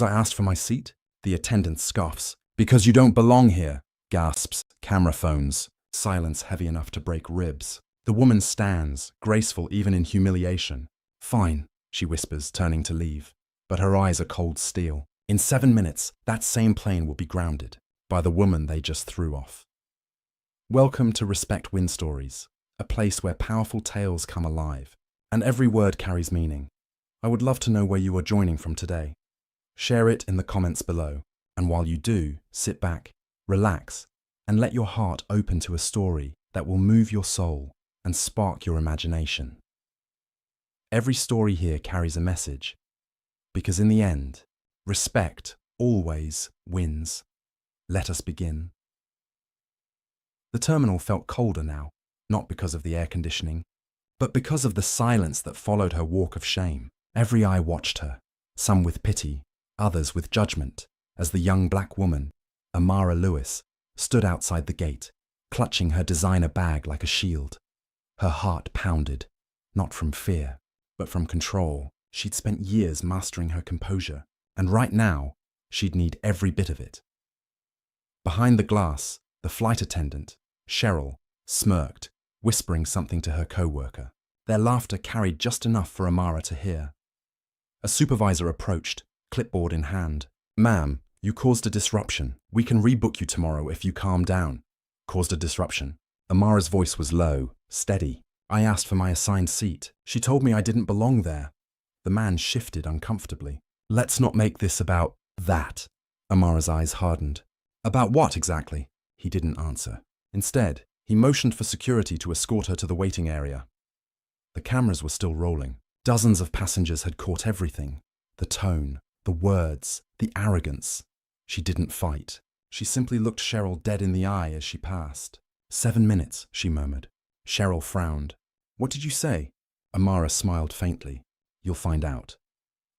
I asked for my seat? The attendant scoffs. Because you don't belong here, gasps, camera phones, silence heavy enough to break ribs. The woman stands, graceful even in humiliation. Fine, she whispers, turning to leave. But her eyes are cold steel. In 7 minutes, that same plane will be grounded by the woman they just threw off. Welcome to Respect Win Stories, a place where powerful tales come alive, and every word carries meaning. I would love to know where you are joining from today. Share it in the comments below, and while you do, sit back, relax, and let your heart open to a story that will move your soul and spark your imagination. Every story here carries a message, because in the end, respect always wins. Let us begin. The terminal felt colder now, not because of the air conditioning, but because of the silence that followed her walk of shame. Every eye watched her, some with pity, others with judgment, as the young black woman, Amara Lewis, stood outside the gate, clutching her designer bag like a shield. Her heart pounded, not from fear, but from control. She'd spent years mastering her composure, and right now, she'd need every bit of it. Behind the glass, the flight attendant, Cheryl, smirked, whispering something to her co-worker. Their laughter carried just enough for Amara to hear. A supervisor approached, clipboard in hand. "Ma'am, you caused a disruption. We can rebook you tomorrow if you calm down." Caused a disruption. Amara's voice was low, steady. "I asked for my assigned seat. She told me I didn't belong there." The man shifted uncomfortably. "Let's not make this about that." Amara's eyes hardened. "About what exactly?" He didn't answer. Instead, he motioned for security to escort her to the waiting area. The cameras were still rolling. Dozens of passengers had caught everything. The tone, the words, the arrogance. She didn't fight. She simply looked Cheryl dead in the eye as she passed. 7 minutes, she murmured. Cheryl frowned. "What did you say?" Amara smiled faintly. "You'll find out."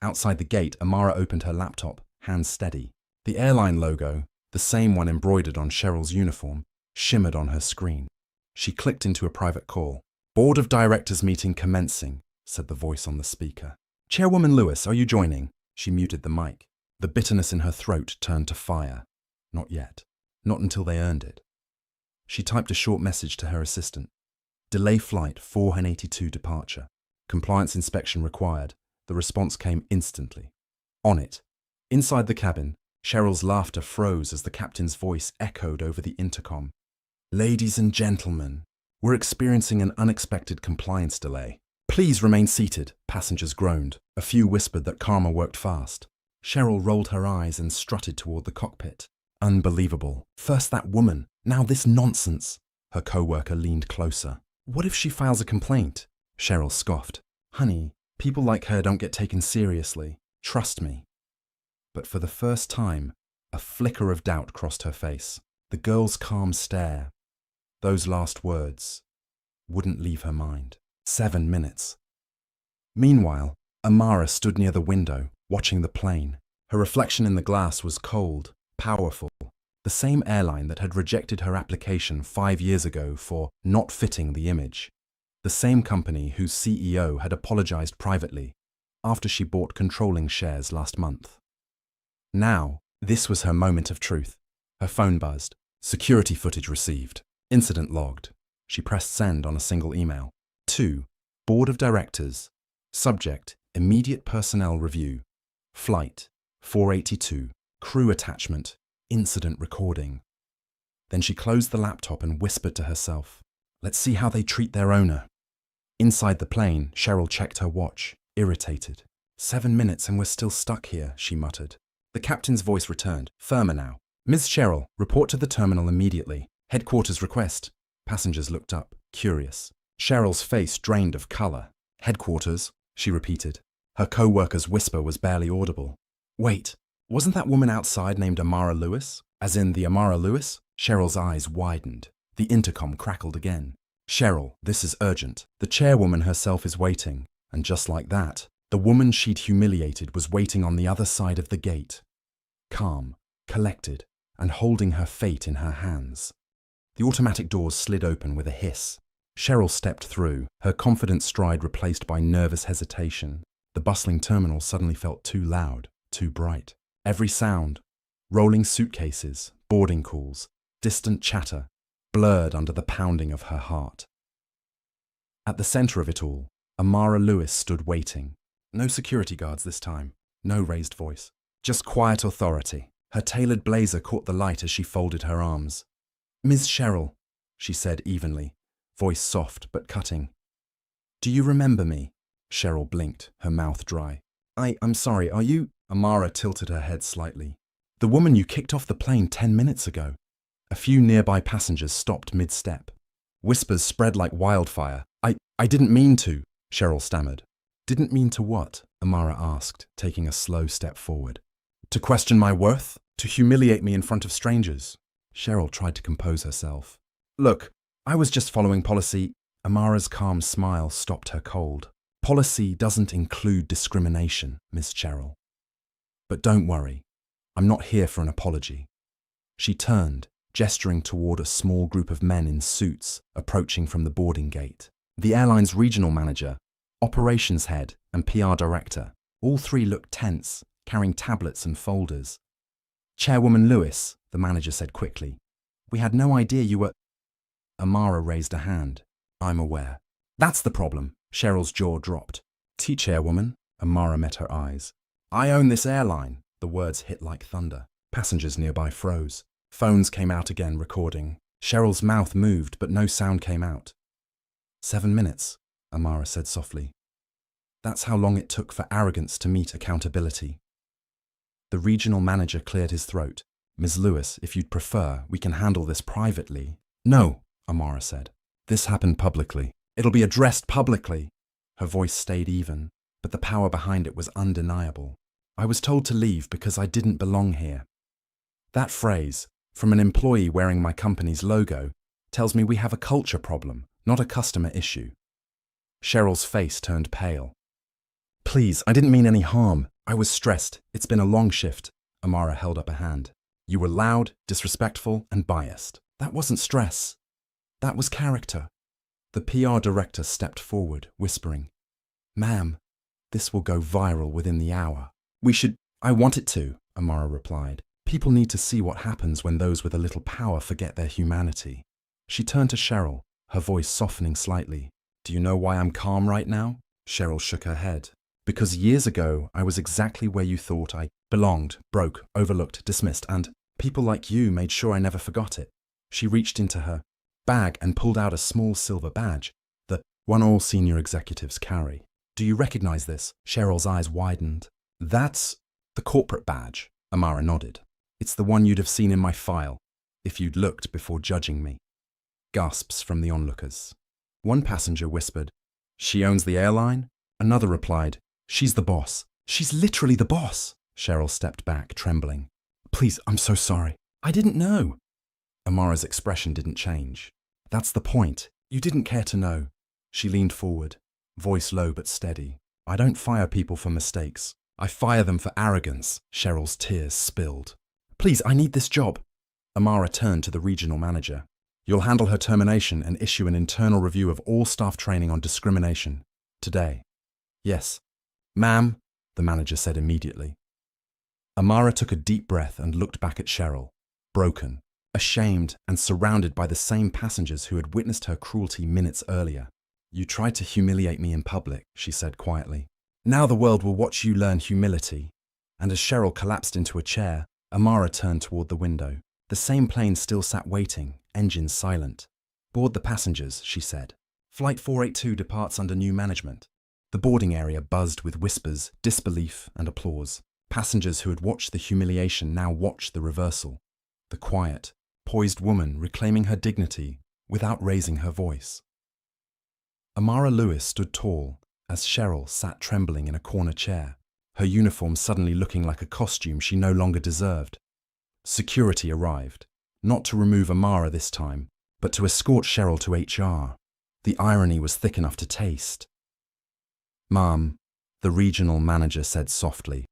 Outside the gate, Amara opened her laptop, hands steady. The airline logo, the same one embroidered on Cheryl's uniform, shimmered on her screen. She clicked into a private call. "Board of Directors meeting commencing," said the voice on the speaker. "Chairwoman Lewis, are you joining?" She muted the mic. The bitterness in her throat turned to fire. Not yet. Not until they earned it. She typed a short message to her assistant. "Delay flight 482 departure. Compliance inspection required." The response came instantly. On it. Inside the cabin, Cheryl's laughter froze as the captain's voice echoed over the intercom. "Ladies and gentlemen, we're experiencing an unexpected compliance delay. Please remain seated," passengers groaned. A few whispered that karma worked fast. Cheryl rolled her eyes and strutted toward the cockpit. Unbelievable. First that woman, now this nonsense. Her co-worker leaned closer. "What if she files a complaint?" Cheryl scoffed. "Honey, people like her don't get taken seriously. Trust me." But for the first time, a flicker of doubt crossed her face. The girl's calm stare, those last words, wouldn't leave her mind. 7 minutes. Meanwhile, Amara stood near the window, watching the plane. Her reflection in the glass was cold, powerful. The same airline that had rejected her application 5 years ago for not fitting the image. The same company whose CEO had apologized privately after she bought controlling shares last month. Now, this was her moment of truth. Her phone buzzed. Security footage received. Incident logged. She pressed send on a single email. 2. Board of Directors. Subject, immediate personnel review. Flight, 482. Crew attachment, incident recording. Then she closed the laptop and whispered to herself, "Let's see how they treat their owner." Inside the plane, Cheryl checked her watch, irritated. 7 minutes and we're still stuck here, she muttered. The captain's voice returned, firmer now. "Ms. Cheryl, report to the terminal immediately. Headquarters request." Passengers looked up, curious. Cheryl's face drained of color. "Headquarters," she repeated. Her co-worker's whisper was barely audible. "Wait, wasn't that woman outside named Amara Lewis? As in the Amara Lewis?" Cheryl's eyes widened. The intercom crackled again. "Cheryl, this is urgent. The chairwoman herself is waiting." And just like that, the woman she'd humiliated was waiting on the other side of the gate. Calm, collected, and holding her fate in her hands. The automatic doors slid open with a hiss. Cheryl stepped through, her confident stride replaced by nervous hesitation. The bustling terminal suddenly felt too loud, too bright. Every sound, rolling suitcases, boarding calls, distant chatter, blurred under the pounding of her heart. At the center of it all, Amara Lewis stood waiting. No security guards this time, no raised voice, just quiet authority. Her tailored blazer caught the light as she folded her arms. "Ms. Cheryl," she said evenly, voice soft but cutting. "Do you remember me?" Cheryl blinked, her mouth dry. I'm sorry, are you?" Amara tilted her head slightly. "The woman you kicked off the plane 10 minutes ago." A few nearby passengers stopped mid-step. Whispers spread like wildfire. I didn't mean to," Cheryl stammered. "Didn't mean to what?" Amara asked, taking a slow step forward. "To question my worth? To humiliate me in front of strangers?" Cheryl tried to compose herself. "Look, I was just following policy." Amara's calm smile stopped her cold. "Policy doesn't include discrimination, Miss Cheryl. But don't worry, I'm not here for an apology." She turned, gesturing toward a small group of men in suits approaching from the boarding gate. The airline's regional manager, operations head, and PR director. All three looked tense, carrying tablets and folders. "Chairwoman Lewis," the manager said quickly, "we had no idea you were—" Amara raised a hand. "I'm aware." "That's the problem." Cheryl's jaw dropped. "Chairwoman," Amara met her eyes. "I own this airline." The words hit like thunder. Passengers nearby froze. Phones came out again, recording. Cheryl's mouth moved, but no sound came out. 7 minutes, Amara said softly. That's how long it took for arrogance to meet accountability. The regional manager cleared his throat. "Ms. Lewis, if you'd prefer, we can handle this privately." "No," Amara said. "This happened publicly. It'll be addressed publicly." Her voice stayed even, but the power behind it was undeniable. "I was told to leave because I didn't belong here." That phrase, from an employee wearing my company's logo, tells me we have a culture problem, not a customer issue. Cheryl's face turned pale. "Please, I didn't mean any harm. I was stressed. It's been a long shift." Amara held up a hand. "You were loud, disrespectful, and biased. That wasn't stress. That was character." The PR director stepped forward, whispering, "Ma'am, this will go viral within the hour." "I want it to," Amara replied. "People need to see what happens when those with a little power forget their humanity." She turned to Cheryl, her voice softening slightly. "Do you know why I'm calm right now?" Cheryl shook her head. "Because years ago, I was exactly where you thought I belonged, broke, overlooked, dismissed, and people like you made sure I never forgot it." She reached into her bag and pulled out a small silver badge, the one all senior executives carry. "Do you recognize this?" Cheryl's eyes widened. "That's the corporate badge," Amara nodded. "It's the one you'd have seen in my file, if you'd looked before judging me." Gasps from the onlookers. One passenger whispered, "She owns the airline?" Another replied, "She's the boss." "She's literally the boss." Cheryl stepped back, trembling. "Please, I'm so sorry. I didn't know." Amara's expression didn't change. "That's the point. You didn't care to know." She leaned forward, voice low but steady. "I don't fire people for mistakes. I fire them for arrogance." Cheryl's tears spilled. "Please, I need this job." Amara turned to the regional manager. "You'll handle her termination and issue an internal review of all staff training on discrimination. Today." "Yes." "Ma'am," the manager said immediately. Amara took a deep breath and looked back at Cheryl, broken, ashamed, and surrounded by the same passengers who had witnessed her cruelty minutes earlier. "You tried to humiliate me in public," she said quietly. "Now the world will watch you learn humility." And as Cheryl collapsed into a chair, Amara turned toward the window. The same plane still sat waiting, engines silent. "Board the passengers," she said. "Flight 482 departs under new management." The boarding area buzzed with whispers, disbelief, and applause. Passengers who had watched the humiliation now watched the reversal. The quiet, poised woman reclaiming her dignity without raising her voice. Amara Lewis stood tall as Cheryl sat trembling in a corner chair, her uniform suddenly looking like a costume she no longer deserved. Security arrived, not to remove Amara this time, but to escort Cheryl to HR. The irony was thick enough to taste. "Ma'am," the regional manager said softly,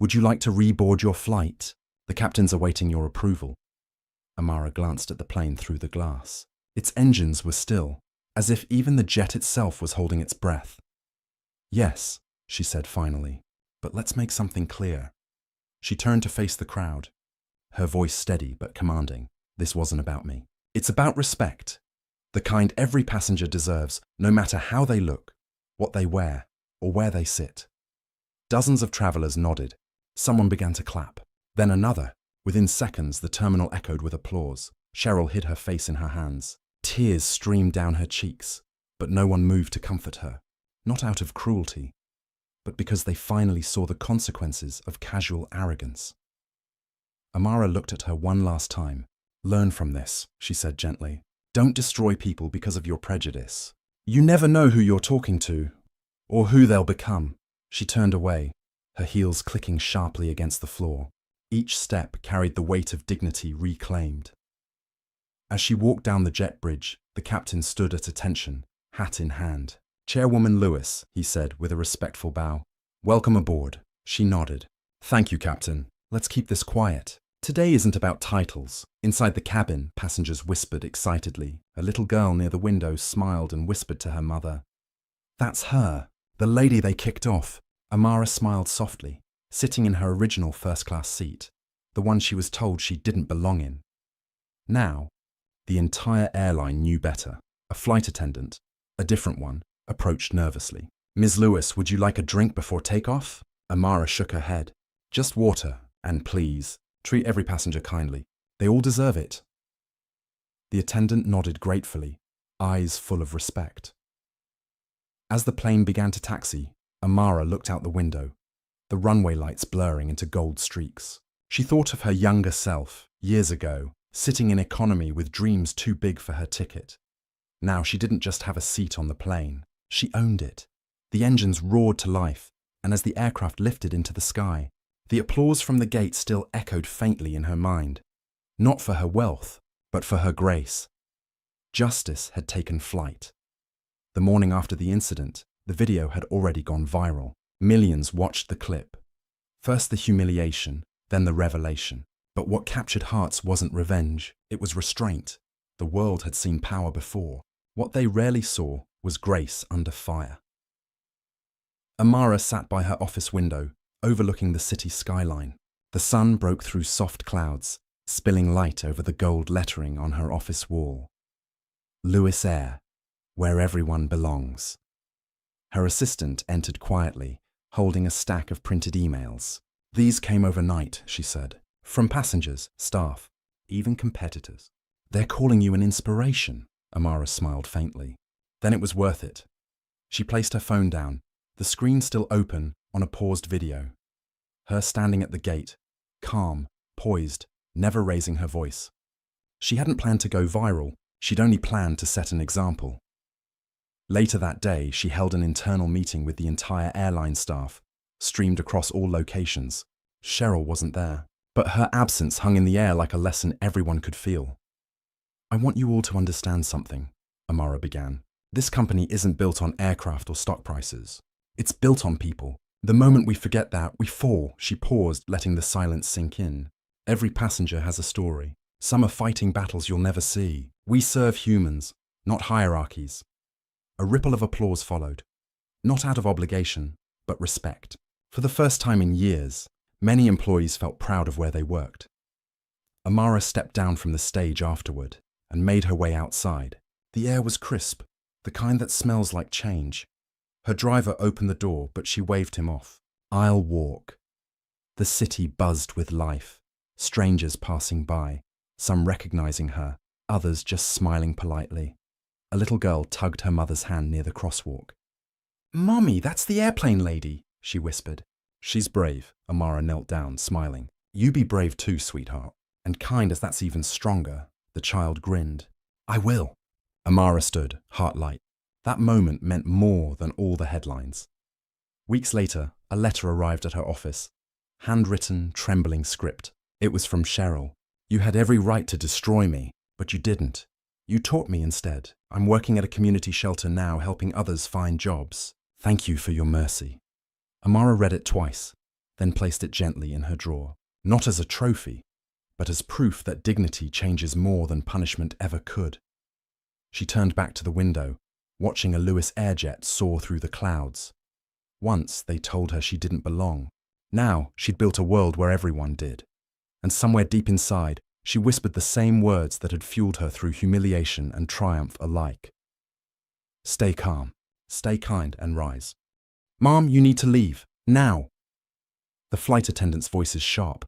"would you like to reboard your flight? The captain's awaiting your approval." Amara glanced at the plane through the glass. Its engines were still, as if even the jet itself was holding its breath. "Yes," she said finally, "but let's make something clear." She turned to face the crowd, her voice steady but commanding. This wasn't about me. It's about respect. The kind every passenger deserves, no matter how they look, what they wear, or where they sit. Dozens of travelers nodded. Someone began to clap. Then another. Within seconds, the terminal echoed with applause. Cheryl hid her face in her hands. Tears streamed down her cheeks, but no one moved to comfort her. Not out of cruelty, but because they finally saw the consequences of casual arrogance. Amara looked at her one last time. Learn from this, she said gently. Don't destroy people because of your prejudice. You never know who you're talking to, or who they'll become. She turned away, her heels clicking sharply against the floor. Each step carried the weight of dignity reclaimed. As she walked down the jet bridge, the captain stood at attention, hat in hand. Chairwoman Lewis, he said with a respectful bow. Welcome aboard. She nodded. Thank you, Captain. Let's keep this quiet. Today isn't about titles. Inside the cabin, passengers whispered excitedly. A little girl near the window smiled and whispered to her mother. That's her, the lady they kicked off. Amara smiled softly, sitting in her original first-class seat, the one she was told she didn't belong in. Now, the entire airline knew better. A flight attendant, a different one, approached nervously. Ms. Lewis, would you like a drink before takeoff? Amara shook her head. Just water, and please, treat every passenger kindly. They all deserve it. The attendant nodded gratefully, eyes full of respect. As the plane began to taxi, Amara looked out the window, the runway lights blurring into gold streaks. She thought of her younger self, years ago, sitting in economy with dreams too big for her ticket. Now she didn't just have a seat on the plane, she owned it. The engines roared to life, and as the aircraft lifted into the sky, the applause from the gate still echoed faintly in her mind. Not for her wealth, but for her grace. Justice had taken flight. The morning after the incident, the video had already gone viral. Millions watched the clip. First the humiliation, then the revelation. But what captured hearts wasn't revenge, it was restraint. The world had seen power before. What they rarely saw was grace under fire. Amara sat by her office window, overlooking the city skyline. The sun broke through soft clouds, spilling light over the gold lettering on her office wall. Lewis Air, where everyone belongs. Her assistant entered quietly, holding a stack of printed emails. These came overnight, she said, from passengers, staff, even competitors. They're calling you an inspiration, Amara smiled faintly. Then it was worth it. She placed her phone down, the screen still open on a paused video. Her standing at the gate, calm, poised, never raising her voice. She hadn't planned to go viral, she'd only planned to set an example. Later that day, she held an internal meeting with the entire airline staff, streamed across all locations. Cheryl wasn't there, but her absence hung in the air like a lesson everyone could feel. I want you all to understand something, Amara began. This company isn't built on aircraft or stock prices. It's built on people. The moment we forget that, we fall. She paused, letting the silence sink in. Every passenger has a story. Some are fighting battles you'll never see. We serve humans, not hierarchies. A ripple of applause followed. Not out of obligation, but respect. For the first time in years, many employees felt proud of where they worked. Amara stepped down from the stage afterward and made her way outside. The air was crisp, the kind that smells like change. Her driver opened the door, but she waved him off. I'll walk. The city buzzed with life, strangers passing by, some recognizing her, others just smiling politely. A little girl tugged her mother's hand near the crosswalk. Mommy, that's the airplane lady, she whispered. She's brave, Amara knelt down, smiling. You be brave too, sweetheart. And kind as that's even stronger, the child grinned. I will. Amara stood, heart light. That moment meant more than all the headlines. Weeks later, a letter arrived at her office. Handwritten, trembling script. It was from Cheryl. You had every right to destroy me, but you didn't. You taught me instead. I'm working at a community shelter now, helping others find jobs. Thank you for your mercy. Amara read it twice, then placed it gently in her drawer. Not as a trophy, but as proof that dignity changes more than punishment ever could. She turned back to the window, watching a Lewis Airjet soar through the clouds. Once they told her she didn't belong. Now she'd built a world where everyone did. And somewhere deep inside, she whispered the same words that had fueled her through humiliation and triumph alike. Stay calm, stay kind, and rise. Mom, you need to leave. Now. The flight attendant's voice is sharp,